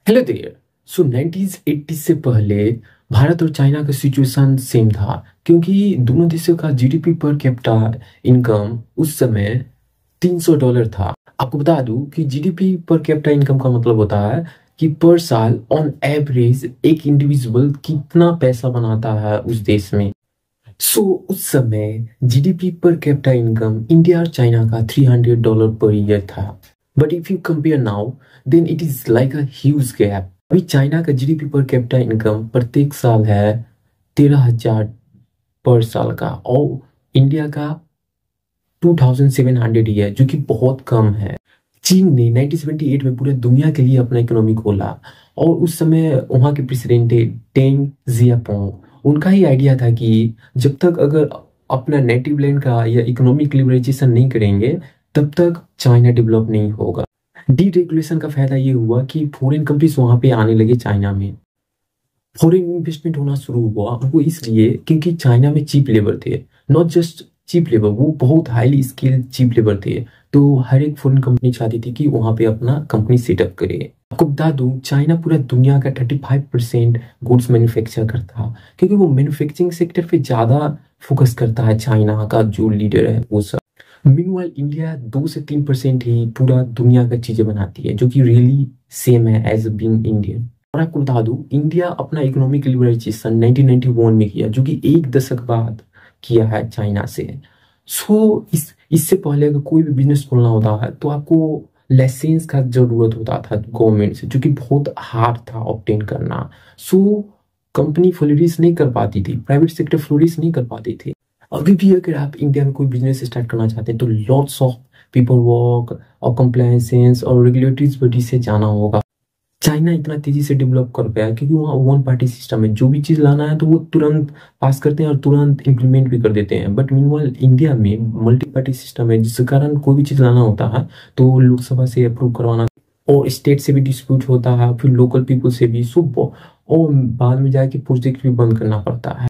Hello there. सो 1980 से पहले भारत और चाइना का सिचुएशन सेम था, क्योंकि दोनों देशों का जीडीपी पर कैपिटा इनकम उस समय $300 था। आपको बता दूं कि जीडीपी पर कैपिटा इनकम का मतलब होता है कि पर साल ऑन एवरेज एक इंडिविजुअल कितना पैसा बनाता है उस देश में। उस समय GDP per capita income India और चाइना का $300 पर ईयर था। But if you compare now, then it is like a huge gap. अभी चाइना का जीडीपी पर कैपिटा इनकम प्रत्येक साल है 13,000 पर साल का, और इंडिया का 2,700 ही है, जो कि बहुत कम है। चीन ने 1978 में पूरे दुनिया के लिए अपना इकोनॉमी खोला, और उस समय वहाँ के प्रेसिडेंट थे डेंग जियाओपिंग। उनका ही आइडिया था कि जब तक अगर अपना नेटिव लैंड का या इकोनॉमिक लिबरलाइजेशन नहीं करेंगे, तब तक चाइना डेवलप नहीं होगा। डीरेगुलेशन का फायदा ये हुआ कि फॉरेन कंट्रीज वहां पे आने लगे चाइना में। फॉरेन इन्वेस्टमेंट होना शुरू हुआ, वो इसलिए क्योंकि चाइना में चीप लेबर थे। नॉट जस्ट चीप लेबर, वो बहुत हाईली स्किल्ड चीप लेबर थे। तो हर एक फॉरेन कंपनी चाहती थी कि वहां पे अपना कंपनी सेटअप करे। आपको बता दूं, चाइना पूरा दुनिया का 35% गुड्स मैन्युफैक्चर करता है, क्योंकि वो मैन्युफैक्चरिंग सेक्टर पे ज्यादा फोकस करता है। चाइना का जो लीडर है वो सब। मीनवाइल इंडिया 2 से 3% ही पूरा दुनिया का चीजें बनाती है, जो कि रियली सेम है एज बीइंग इंडियन। और आपको बता दूं, इंडिया अपना इकोनॉमिक लिबरलाइजेशन 1991 में किया, जो कि एक दशक बाद किया है चाइना से। इससे पहले अगर कोई भी बिजनेस खोलना होता है तो आपको लाइसेंस का जरूरत होता था गवर्नमेंट से, जो कि बहुत हार्ड था ऑब्टेन करना। कंपनी फ्लोरिश नहीं कर पाती थी, प्राइवेट सेक्टर फ्लोरिश नहीं कर पाती थी। अभी भी अगर आप इंडिया में कोई बिजनेस स्टार्ट करना चाहते हैं तो लॉट्स ऑफ पेपर वर्क और कंप्लायंसेस और रेगुलेटरीज बॉडी से जाना होगा। चाइना इतना तेजी से डेवलप कर पाया क्योंकि वहाँ वन पार्टी सिस्टम है। जो भी चीज लाना है तो वो तुरंत पास करते हैं और तुरंत इम्प्लीमेंट भी कर देते हैं। बट मीनवाइल इंडिया में मल्टी पार्टी सिस्टम है, जिसके कारण कोई भी चीज लाना होता है तो लोकसभा से अप्रूव करवाना, और स्टेट से भी डिस्प्यूट होता है, फिर लोकल पीपल से भी, और बाद में जाके प्रोजेक्ट भी बंद करना पड़ता है।